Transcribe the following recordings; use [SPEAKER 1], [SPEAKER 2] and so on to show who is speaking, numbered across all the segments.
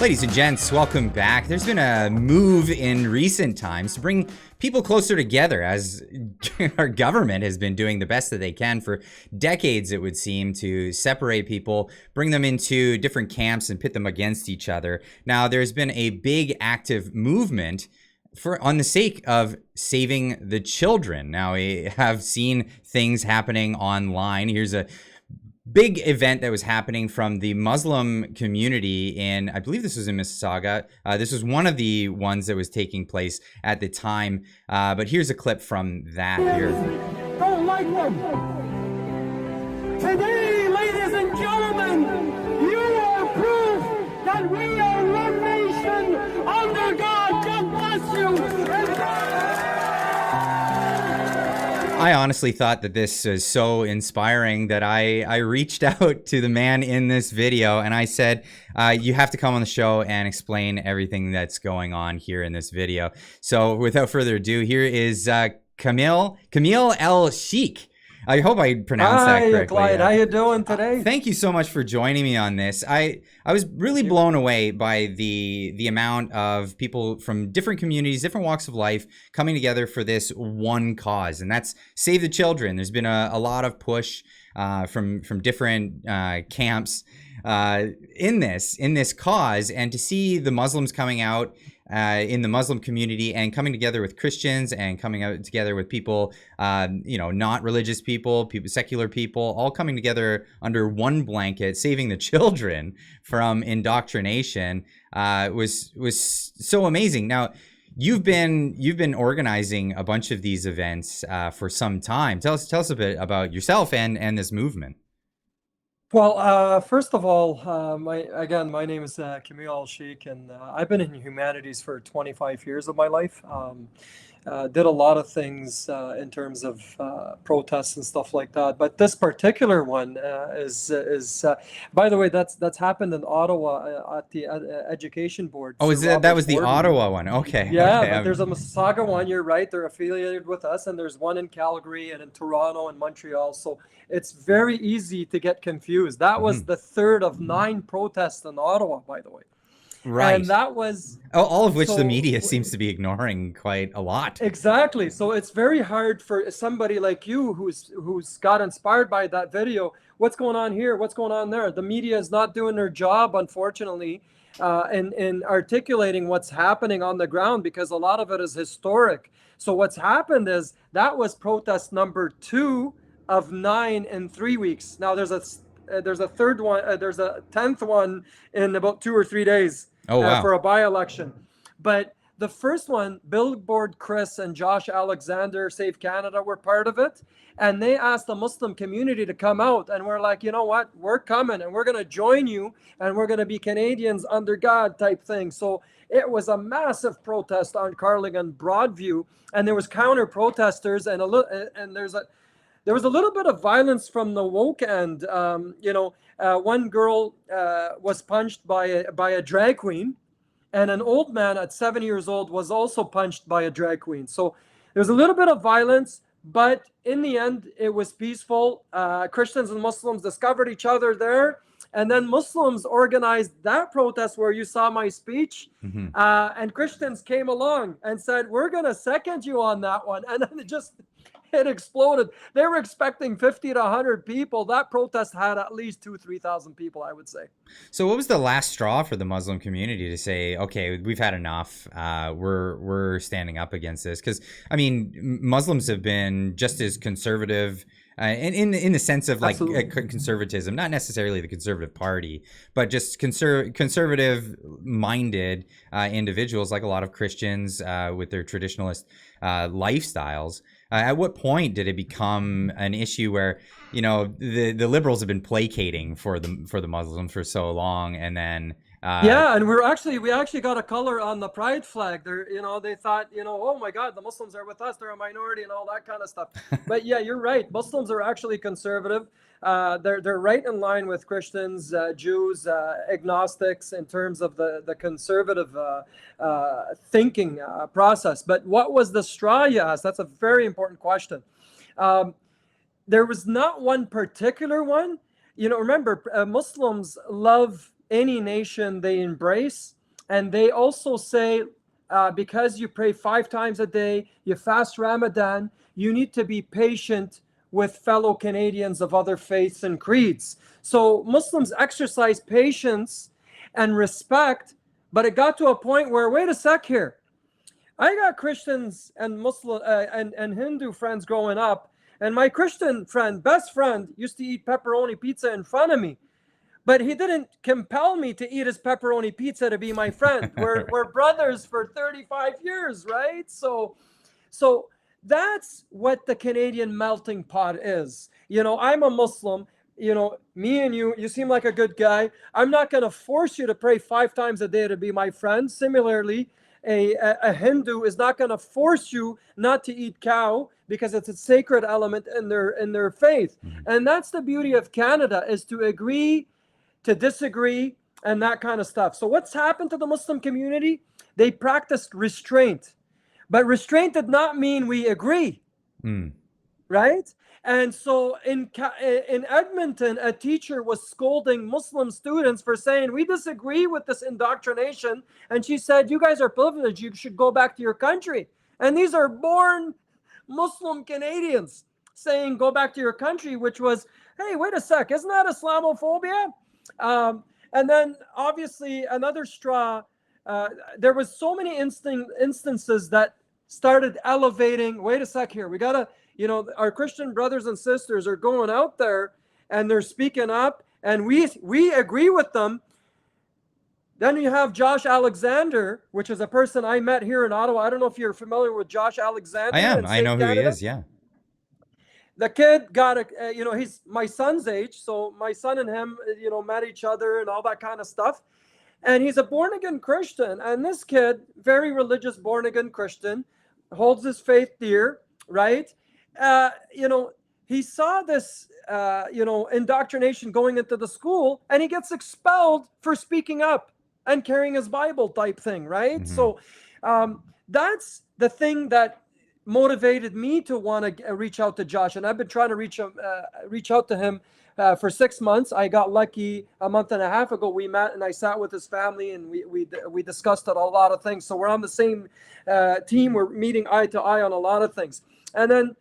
[SPEAKER 1] Ladies and gents, welcome back. There's been a move in recent times to bring people closer together, as our government has been doing the best that they can for decades, it would seem, to separate people, bring them into different camps and pit them against each other. Now, there's been a big active movement on the sake of saving the children. Now, we have seen things happening online. Here's a big event that was happening from the Muslim community in, I believe this was in Mississauga. This was one of the ones that was taking place at the time. But here's a clip from that here.
[SPEAKER 2] Don't like them. Today, ladies and gentlemen, you are proof that we are one nation under God. God bless you.
[SPEAKER 1] I honestly thought that this was so inspiring that I reached out to the man in this video and I said, you have to come on the show and explain everything that's going on here in this video. So without further ado, here is Kamel El-Cheikh. I hope I pronounced that correctly.
[SPEAKER 3] Hi, Clyde. How you doing today?
[SPEAKER 1] Thank you so much for joining me on this. I was really blown away by the amount of people from different communities, different walks of life coming together for this one cause, and that's save the children. There's been a lot of push from different camps in this cause, and to see the Muslims coming out in the Muslim community and coming together with Christians and coming out together with people, not religious people, secular people, all coming together under one blanket, saving the children from indoctrination, was so amazing. Now, you've been organizing a bunch of these events for some time. Tell us a bit about yourself and this movement.
[SPEAKER 3] Well, first of all, my name is Kamel El-Cheikh, and I've been in humanities for 25 years of my life. Did a lot of things in terms of protests and stuff like that. But this particular one is by the way, that's happened in Ottawa at the Education Board.
[SPEAKER 1] Oh, that was the Ottawa one? Okay.
[SPEAKER 3] Yeah,
[SPEAKER 1] okay.
[SPEAKER 3] But there's a Mississauga one. You're right. They're affiliated with us, and there's one in Calgary and in Toronto and Montreal. So it's very easy to get confused. That was the third of 9 protests in Ottawa, by the way.
[SPEAKER 1] Right.
[SPEAKER 3] And that was
[SPEAKER 1] all of which the media seems to be ignoring quite a lot.
[SPEAKER 3] Exactly. So it's very hard for somebody like you who's got inspired by that video. What's going on here? What's going on there? The media is not doing their job, unfortunately, in articulating what's happening on the ground, because a lot of it is historic. So what's happened is that was protest number 2 of 9 in 3 weeks. Now there's a third one. There's a 10th one in about 2 or 3 days.
[SPEAKER 1] Oh, wow.
[SPEAKER 3] For a by-election. But the first one, Billboard Chris and Josh Alexander, Save Canada, were part of it. And they asked the Muslim community to come out. And we're like, you know what? We're coming and we're going to join you. And we're going to be Canadians under God type thing. So it was a massive protest on Carligan Broadview. And there was counter-protesters. And there was a little bit of violence from the woke end. One girl was punched by a drag queen, and an old man at 7 years old was also punched by a drag queen. So there's a little bit of violence, but in the end, it was peaceful. Christians and Muslims discovered each other there, and then Muslims organized that protest where you saw my speech, and Christians came along and said, "We're going to second you on that one," and then it exploded. They were expecting 50 to 100 people. That protest had at least 2,000-3,000 people, I would say.
[SPEAKER 1] So what was the last straw for the Muslim community to say, okay, we've had enough. We're standing up against this? Because, I mean, Muslims have been just as conservative in the sense of like conservatism, not necessarily the Conservative Party, but just conservative minded individuals, like a lot of Christians with their traditionalist lifestyles. At what point did it become an issue where, the liberals have been placating for the Muslims for so long, and then
[SPEAKER 3] and we actually got a color on the pride flag. They thought, oh my God, the Muslims are with us, they're a minority and all that kind of stuff. But yeah, you're right. Muslims are actually conservative. They're right in line with Christians, Jews, agnostics in terms of the conservative thinking process. But what was the straw, you asked? That's a very important question. There was not one particular one. Remember, Muslims love any nation they embrace. And they also say, because you pray 5 times a day, you fast Ramadan, you need to be patient with fellow Canadians of other faiths and creeds. So Muslims exercise patience and respect, but it got to a point where, wait a sec here, I got Christians and Muslim and Hindu friends growing up, and my Christian friend, best friend, used to eat pepperoni pizza in front of me, but he didn't compel me to eat his pepperoni pizza to be my friend. We're brothers for 35 years, right? So that's what the Canadian melting pot is. I'm a Muslim. Me and you seem like a good guy. I'm not going to force you to pray 5 times a day to be my friend. Similarly, a Hindu is not going to force you not to eat cow because it's a sacred element in their faith. And that's the beauty of Canada, is to agree to disagree and that kind of stuff. So what's happened to the Muslim community? They practiced restraint. But restraint did not mean we agree, right? And so in Edmonton, a teacher was scolding Muslim students for saying, we disagree with this indoctrination. And she said, you guys are privileged. You should go back to your country. And these are born Muslim Canadians saying, go back to your country, which was, hey, wait a sec, isn't that Islamophobia? And then obviously another straw, there was so many instances that started elevating, wait a sec here, we gotta, our Christian brothers and sisters are going out there and they're speaking up and we agree with them. Then you have Josh Alexander, which is a person I met here in Ottawa. I don't know if you're familiar with Josh Alexander.
[SPEAKER 1] I am. I know who he is, yeah.
[SPEAKER 3] The kid got he's my son's age, so my son and him, met each other and all that kind of stuff. And he's a born-again Christian. And this kid, very religious born-again Christian, holds his faith dear, right? He saw this, indoctrination going into the school, and he gets expelled for speaking up and carrying his Bible type thing, right? Mm-hmm. So that's the thing that motivated me to want to reach out to Josh. And I've been trying to reach out to him for 6 months. I got lucky a month and a half ago. We met and I sat with his family and we discussed a lot of things. So we're on the same team. We're meeting eye to eye on a lot of things. And then,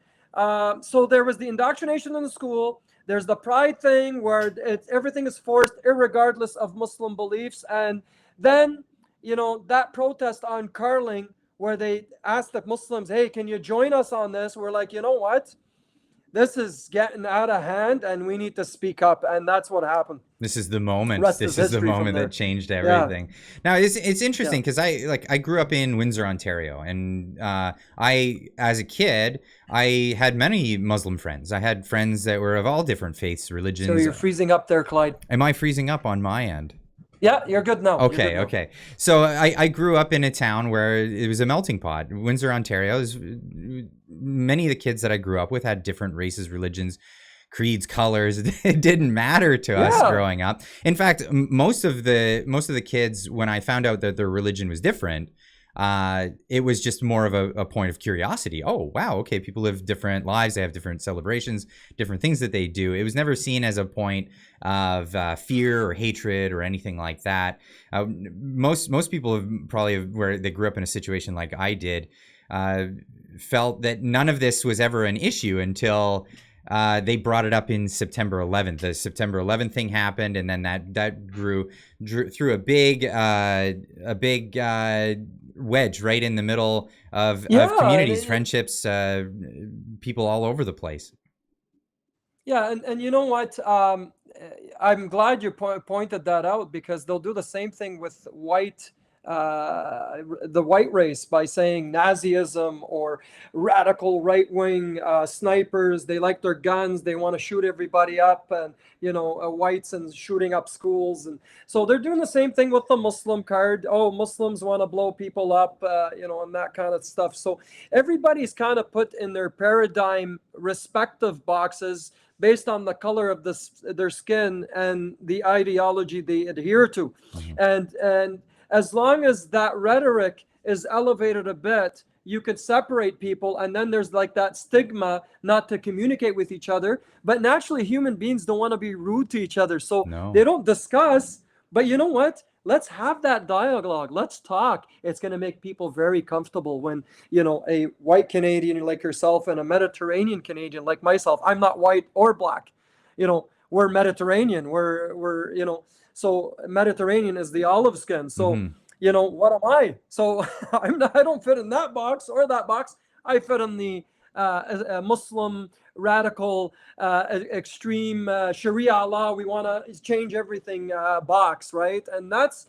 [SPEAKER 3] so there was the indoctrination in the school. There's the pride thing where everything is forced irregardless of Muslim beliefs. And then, that protest on curling, where they asked the Muslims, hey, can you join us on this? We're like, you know what? This is getting out of hand and we need to speak up. And that's what happened.
[SPEAKER 1] This is the moment. This is the moment that changed everything. Yeah. Now, it's interesting because I grew up in Windsor, Ontario. And as a kid, I had many Muslim friends. I had friends that were of all different faiths, religions.
[SPEAKER 3] So you're freezing up there, Clyde.
[SPEAKER 1] Am I freezing up on my end?
[SPEAKER 3] Yeah, you're good now.
[SPEAKER 1] Okay, okay. So I grew up in a town where it was a melting pot. Windsor, Ontario. Many of the kids that I grew up with had different races, religions, creeds, colors. It didn't matter to us growing up. In fact, most of the kids, when I found out that their religion was different, it was just more of a point of curiosity. Oh, wow. Okay. People live different lives. They have different celebrations, different things that they do. It was never seen as a point of fear or hatred or anything like that. Most people have probably, where they grew up in a situation like I did, felt that none of this was ever an issue until they brought it up in September 11th. The September 11th thing happened, and then that drew through a big wedge right in the middle of communities, friendships, people all over the place.
[SPEAKER 3] Yeah, and you know what? I'm glad you pointed that out, because they'll do the same thing with the white race by saying Nazism or radical right-wing snipers. They like their guns. They want to shoot everybody up, and whites and shooting up schools. And so they're doing the same thing with the Muslim card. Oh, Muslims want to blow people up, and that kind of stuff. So everybody's kind of put in their paradigm respective boxes based on the color of their skin and the ideology they adhere to. Mm-hmm. And as long as that rhetoric is elevated a bit, you could separate people, and then there's like that stigma not to communicate with each other. But naturally, human beings don't want to be rude to each other, so they don't discuss. But you know what? Let's have that dialogue. Let's talk. It's going to make people very comfortable when, a white Canadian like yourself and a Mediterranean Canadian like myself. I'm not white or black. We're Mediterranean. So Mediterranean is the olive skin. So, what am I? So I don't fit in that box or that box. I fit in the Muslim radical extreme Sharia law. We want to change everything box, right? And that's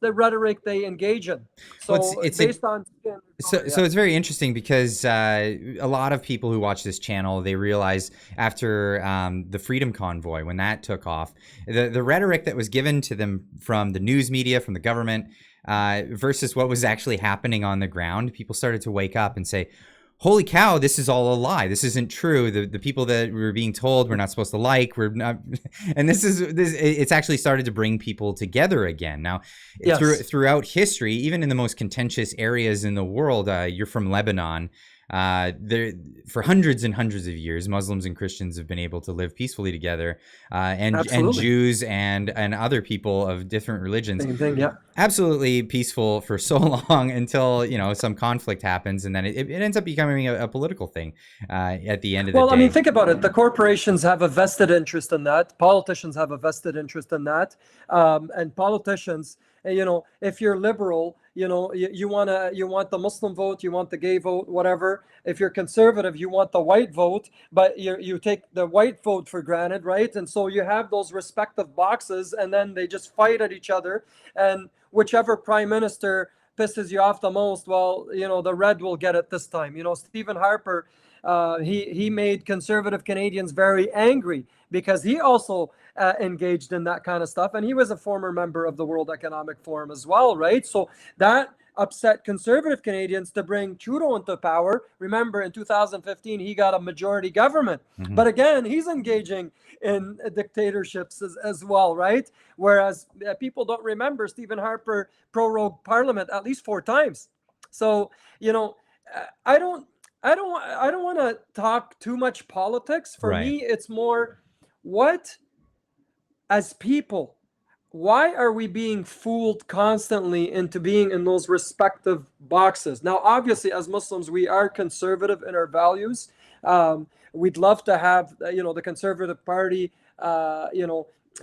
[SPEAKER 3] the rhetoric they engage in. So
[SPEAKER 1] it's
[SPEAKER 3] based on
[SPEAKER 1] so it's very interesting because a lot of people who watch this channel, they realize after the Freedom Convoy, when that took off, the rhetoric that was given to them from the news media, from the government, versus what was actually happening on the ground, people started to wake up and say, holy cow, this is all a lie. This isn't true. The people that we were being told we're not supposed to like, we're not. And it's actually started to bring people together again. Now, yes. Throughout history, even in the most contentious areas in the world, you're from Lebanon. For hundreds and hundreds of years, Muslims and Christians have been able to live peacefully together, and Jews and other people of different religions.
[SPEAKER 3] Same thing, yeah.
[SPEAKER 1] Absolutely peaceful for so long until some conflict happens, and then it ends up becoming a political thing at the end of the day.
[SPEAKER 3] Well, I mean, think about it. The corporations have a vested interest in that. Politicians have a vested interest in that, and politicians. If you're liberal, you want the Muslim vote, you want the gay vote, whatever. If you're conservative, you want the white vote, but you take the white vote for granted, right? And so you have those respective boxes, and then they just fight at each other. And whichever prime minister pisses you off the most, well, the red will get it this time. Stephen Harper, he made conservative Canadians very angry because he also engaged in that kind of stuff. And he was a former member of the World Economic Forum as well, right? So that upset conservative Canadians to bring Trudeau into power. Remember, in 2015, he got a majority government. Mm-hmm. But again, he's engaging in dictatorships as well, right? Whereas people don't remember Stephen Harper prorogued Parliament at least 4 times. So, I don't want to talk too much politics. For me, it's more as people, why are we being fooled constantly into being in those respective boxes? Now, obviously, as Muslims, we are conservative in our values. We'd love to have, the Conservative Party,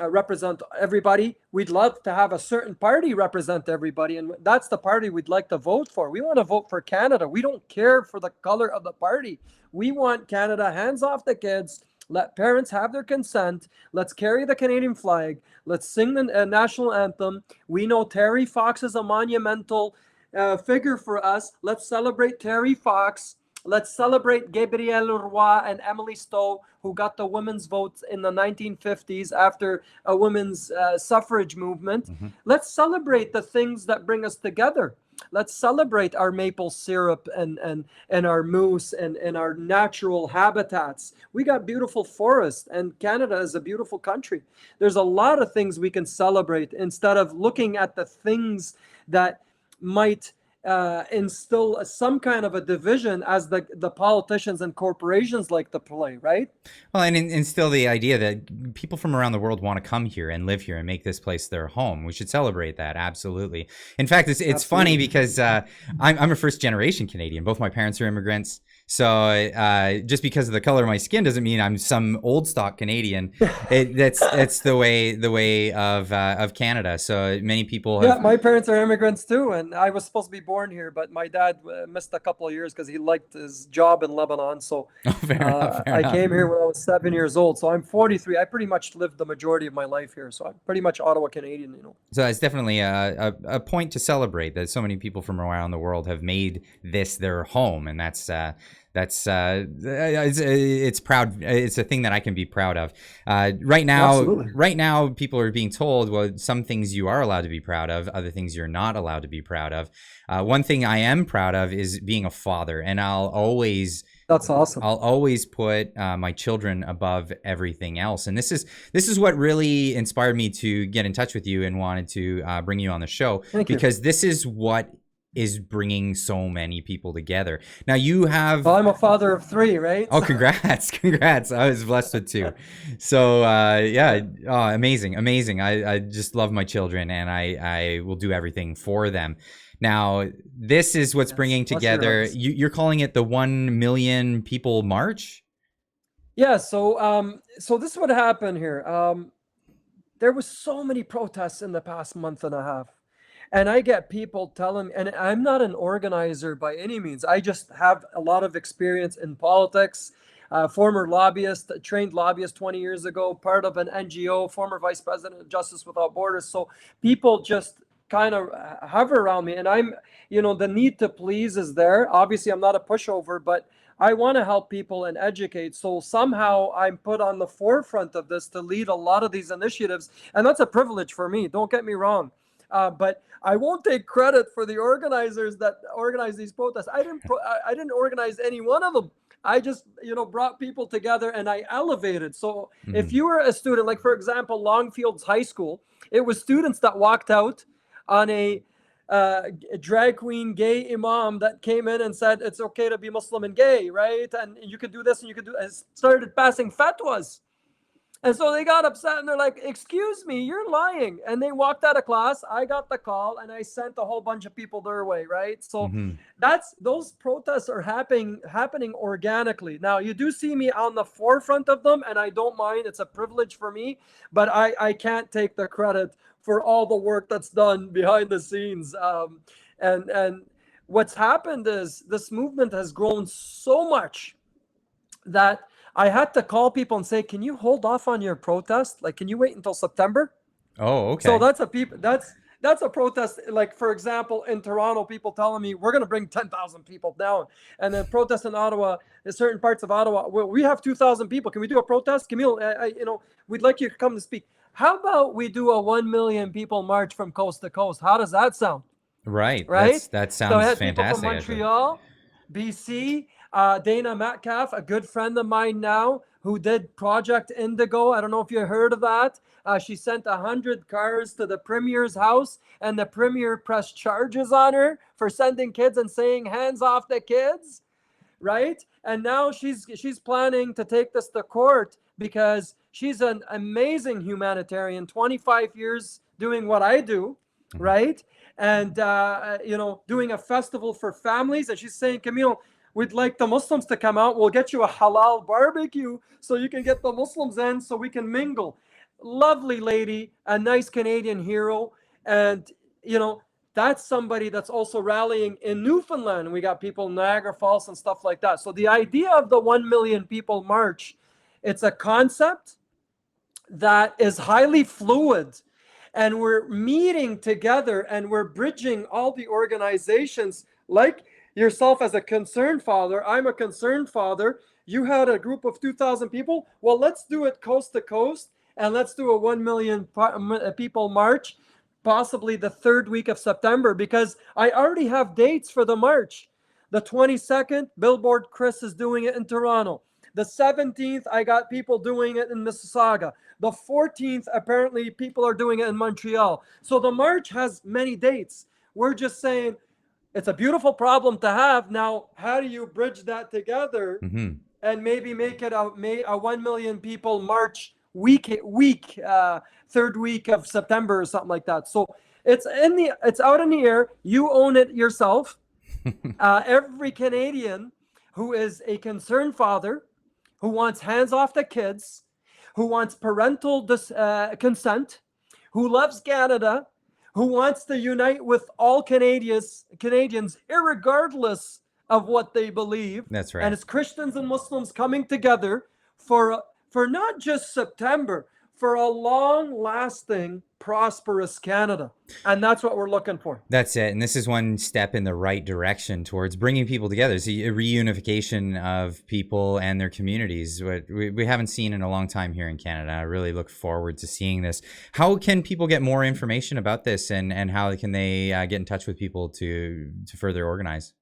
[SPEAKER 3] represent everybody. We'd love to have a certain party represent everybody, and that's the party we'd like to vote for. We want to vote for Canada. We don't care for the color of the party. We want Canada, hands off the kids. Let parents have their consent. Let's carry the Canadian flag. Let's sing the national anthem. We know Terry Fox is a monumental figure for us. Let's celebrate Terry Fox. Let's celebrate Gabrielle Roy and Emily Stowe, who got the women's vote in the 1950s after a women's suffrage movement. Mm-hmm. Let's celebrate the things that bring us together. Let's celebrate our maple syrup and our moose and our natural habitats. We got beautiful forests, and Canada is a beautiful country. There's a lot of things we can celebrate instead of looking at the things that might instill some kind of a division as the politicians and corporations like to play, right?
[SPEAKER 1] Well, and instill the idea that people from around the world want to come here and live here and make this place their home. We should celebrate that, absolutely. In fact, it's funny because I'm a first-generation Canadian. Both my parents are immigrants. So just because of the color of my skin doesn't mean I'm some old stock Canadian. That's the way of Canada. So many people have...
[SPEAKER 3] Yeah, my parents are immigrants too, and I was supposed to be born here, but my dad missed a couple of years because he liked his job in Lebanon. So fair enough. I came here when I was 7 years old. So I'm 43. I pretty much lived the majority of my life here. So I'm pretty much Ottawa Canadian,
[SPEAKER 1] So it's definitely a point to celebrate that so many people from around the world have made this their home, and it's proud. It's a thing that I can be proud of. Right now, people are being told, well, some things you are allowed to be proud of, other things you're not allowed to be proud of. One thing I am proud of is being a father, and that's awesome. I'll always put my children above everything else, and this is what really inspired me to get in touch with you and wanted to bring you on the show.
[SPEAKER 3] Thank you.
[SPEAKER 1] Because this is what is bringing so many people together. Now you have.
[SPEAKER 3] Well, I'm a father of 3, right?
[SPEAKER 1] Oh, congrats. Congrats. I was blessed with 2. So, yeah, oh, amazing. Amazing. I just love my children, and I will do everything for them. Now, this is what's bringing
[SPEAKER 3] bless your
[SPEAKER 1] together,
[SPEAKER 3] hearts.
[SPEAKER 1] you're calling it the 1 million people march?
[SPEAKER 3] Yeah, so this is what happened here. There was so many protests in the past month and a half. And I get people telling me, and I'm not an organizer by any means. I just have a lot of experience in politics. Former lobbyist, trained lobbyist 20 years ago, part of an NGO, former vice president of Justice Without Borders. So people just kind of hover around me. And the need to please is there. Obviously, I'm not a pushover, but I want to help people and educate. So somehow I'm put on the forefront of this to lead a lot of these initiatives. And that's a privilege for me. Don't get me wrong. But I won't take credit for the organizers that organized these protests. I didn't organize any one of them. I just, brought people together and I elevated. So if you were a student, like for example, Longfields High School, it was students that walked out on a drag queen gay imam that came in and said it's okay to be Muslim and gay, right? And you could do this and you could do, and started passing fatwas. And so they got upset and they're like, excuse me, you're lying. And they walked out of class. I got the call and I sent a whole bunch of people their way, right? So those protests are happening organically. Now, you do see me on the forefront of them, and I don't mind. It's a privilege for me, but I can't take the credit for all the work that's done behind the scenes. And what's happened is this movement has grown so much that I had to call people and say, can you hold off on your protest? Like, can you wait until September?
[SPEAKER 1] Oh, okay.
[SPEAKER 3] So that's a protest. Like, for example, in Toronto, people telling me we're going to bring 10,000 people down. And then protest in Ottawa, in certain parts of Ottawa, well, we have 2,000 people. Can we do a protest? Camille, we'd like you to come to speak. How about we do a 1 million people march from coast to coast? How does that sound?
[SPEAKER 1] Right.
[SPEAKER 3] Right?
[SPEAKER 1] That
[SPEAKER 3] So I
[SPEAKER 1] sounds
[SPEAKER 3] had
[SPEAKER 1] fantastic.
[SPEAKER 3] people from Montreal, BC, Dana Metcalf, a good friend of mine now, who did Project Indigo. I don't know if you heard of that. She sent 100 cars to the Premier's house, and the Premier pressed charges on her for sending kids and saying, hands off the kids, right? And now she's planning to take this to court because she's an amazing humanitarian, 25 years doing what I do, right? And, doing a festival for families. And she's saying, Camille, we'd like the Muslims to come out. We'll get you a halal barbecue so you can get the Muslims in so we can mingle. Lovely lady, a nice Canadian hero. And, that's somebody that's also rallying in Newfoundland. We got people in Niagara Falls and stuff like that. So the idea of the 1 million people march, it's a concept that is highly fluid. And we're meeting together and we're bridging all the organizations like yourself as a concerned father. I'm a concerned father. You had a group of 2,000 people. Well, let's do it coast to coast, and let's do a 1 million people march, possibly the 3rd week of September, because I already have dates for the march. The 22nd, Billboard Chris is doing it in Toronto. The 17th, I got people doing it in Mississauga. The 14th, apparently people are doing it in Montreal. So the march has many dates. We're just saying, it's a beautiful problem to have. Now, how do you bridge that together and maybe make it a 1 million people march week, 3rd week of September or something like that? So it's out in the air. You own it yourself. Every Canadian who is a concerned father, who wants hands off the kids, who wants parental consent, who loves Canada, who wants to unite with all Canadians, irregardless of what they believe.
[SPEAKER 1] That's right.
[SPEAKER 3] And it's Christians and Muslims coming together for not just September, for a long-lasting, prosperous Canada. And that's what we're looking for.
[SPEAKER 1] That's it. And this is one step in the right direction towards bringing people together. It's a reunification of people and their communities, what we haven't seen in a long time here in Canada. I really look forward to seeing this. How can people get more information about this, and how can they get in touch with people to further organize?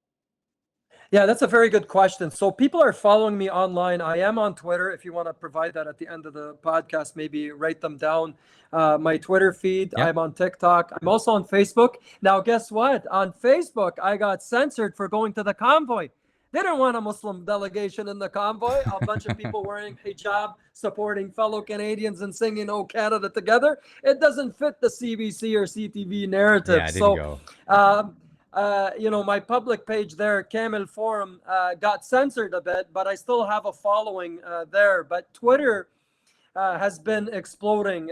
[SPEAKER 3] Yeah, that's a very good question. So people are following me online. I am on Twitter. If you want to provide that at the end of the podcast, maybe write them down. My Twitter feed.
[SPEAKER 1] Yep.
[SPEAKER 3] I'm on TikTok. I'm also on Facebook. Now, guess what? On Facebook, I got censored for going to the convoy. They didn't want a Muslim delegation in the convoy. A bunch of people wearing hijab, supporting fellow Canadians and singing "Oh Canada Together." It doesn't fit the CBC or CTV narrative.
[SPEAKER 1] Yeah, it didn't go.
[SPEAKER 3] My public page there, Kamel Forum, got censored a bit, but I still have a following there. But Twitter has been exploding.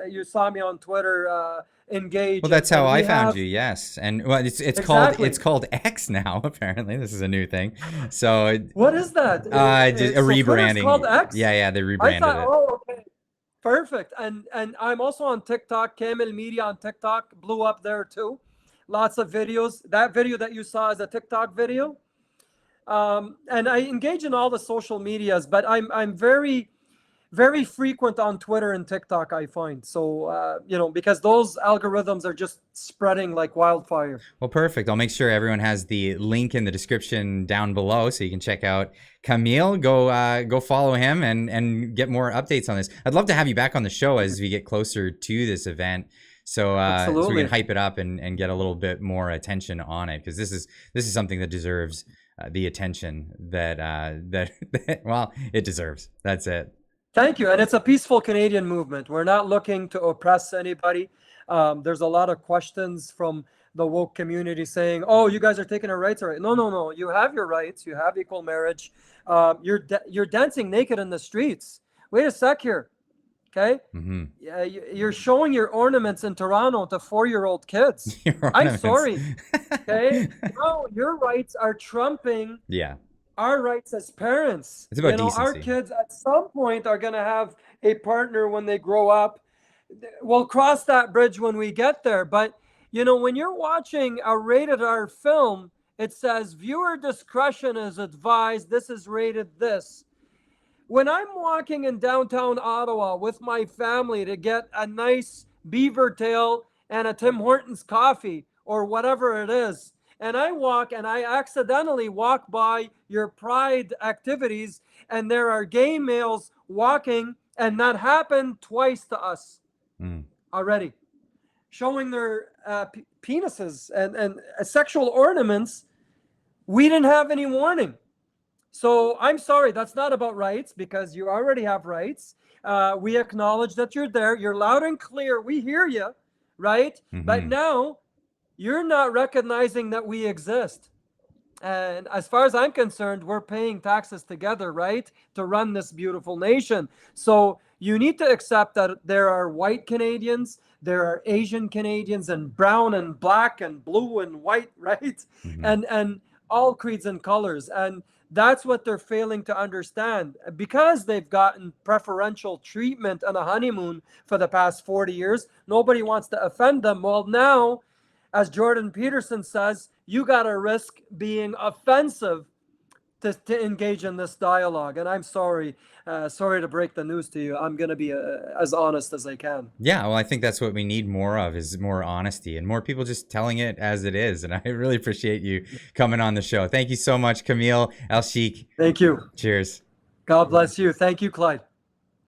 [SPEAKER 3] You saw me on Twitter engage.
[SPEAKER 1] Well, that's how I found
[SPEAKER 3] have,
[SPEAKER 1] you. Yes, and well, it's
[SPEAKER 3] Exactly.
[SPEAKER 1] called X now. Apparently, this is a new thing. So
[SPEAKER 3] What is that?
[SPEAKER 1] a
[SPEAKER 3] So Twitter's
[SPEAKER 1] rebranding.
[SPEAKER 3] called X?
[SPEAKER 1] Yeah, they
[SPEAKER 3] I
[SPEAKER 1] rebranded
[SPEAKER 3] thought,
[SPEAKER 1] it.
[SPEAKER 3] oh, okay. Perfect. And I'm also on TikTok. Kamel Media on TikTok blew up there too. Lots of videos. That video that you saw is a TikTok video. And I engage in all the social medias, but I'm very, very frequent on Twitter and TikTok, I find. So, because those algorithms are just spreading like wildfire.
[SPEAKER 1] Well, perfect. I'll make sure everyone has the link in the description down below, so you can check out Kamel. Go follow him and get more updates on this. I'd love to have you back on the show as we get closer to this event. So we
[SPEAKER 3] Absolutely.
[SPEAKER 1] can hype it up and get a little bit more attention on it, because this is something that deserves the attention that well, it deserves. That's it.
[SPEAKER 3] Thank you. And it's a peaceful Canadian movement. We're not looking to oppress anybody. There's a lot of questions from the woke community saying, oh, you guys are taking our rights away. No. You have your rights. You have equal marriage. You're dancing naked in the streets. Wait a sec here. Okay?
[SPEAKER 1] Mm-hmm.
[SPEAKER 3] Yeah, you're showing your ornaments in Toronto to 4-year-old kids. I'm sorry. Okay? No, your rights are trumping
[SPEAKER 1] Yeah.
[SPEAKER 3] our rights as parents.
[SPEAKER 1] It's about
[SPEAKER 3] Our
[SPEAKER 1] decency.
[SPEAKER 3] kids at some point are going to have a partner when they grow up. We'll cross that bridge when we get there. But, when you're watching a rated R film, it says viewer discretion is advised. This is rated this. When I'm walking in downtown Ottawa with my family to get a nice beaver tail and a Tim Hortons coffee or whatever it is, and I accidentally walk by your pride activities, and there are gay males walking, and that happened twice to us already, showing their penises and sexual ornaments. We didn't have any warning. So I'm sorry, that's not about rights, because you already have rights. We acknowledge that you're there. You're loud and clear. We hear you, right?
[SPEAKER 1] Mm-hmm.
[SPEAKER 3] But now you're not recognizing that we exist. And as far as I'm concerned, we're paying taxes together, right, to run this beautiful nation. So you need to accept that there are white Canadians, there are Asian Canadians, and brown and black and blue and white, right?
[SPEAKER 1] Mm-hmm.
[SPEAKER 3] And all creeds and colors. And that's what they're failing to understand, because they've gotten preferential treatment on a honeymoon for the past 40 years. Nobody wants to offend them. Well, now, as Jordan Peterson says, you got to risk being offensive to engage in this dialogue. And I'm sorry to break the news to you. I'm going to be as honest as I can.
[SPEAKER 1] Yeah, well, I think that's what we need more of, is more honesty and more people just telling it as it is. And I really appreciate you coming on the show. Thank you so much, Kamel El-Cheikh.
[SPEAKER 3] Thank you.
[SPEAKER 1] Cheers.
[SPEAKER 3] God bless you. Thank you, Clyde.